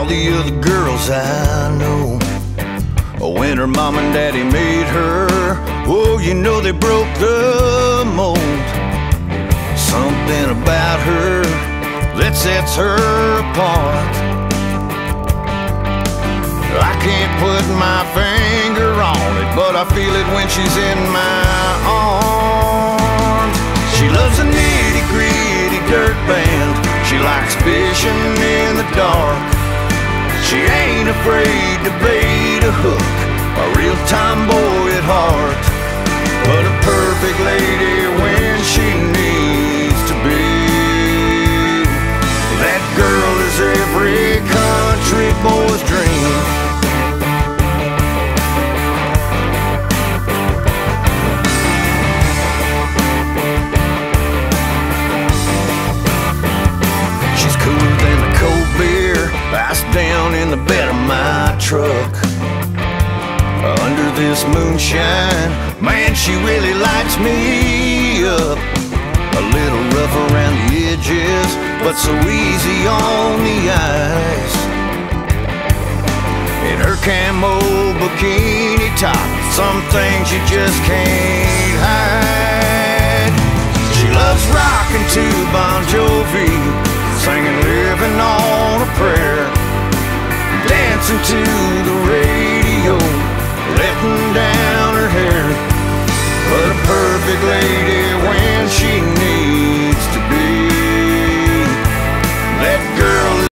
the other girls I know. When her mom and daddy made her, oh, you know they broke the mold. Something about her that sets her apart. I can't put my finger on it, but I feel it when she's in my arms. She loves a nitty-gritty dirt band. She likes fishing in the dark. She ain't afraid to bait a hook, a real tomboy at heart, but a perfect lady when she needs to be. That girl is every country boy's dream. She's cooler than a cold beer, iced down in the bed of my truck. Under this moonshine, man, she really lights me up. A little rough around the edges, but so easy on the eyes. In her camo bikini top, some things you just can't hide. She loves rockin' to Bon Jovi, singing "Living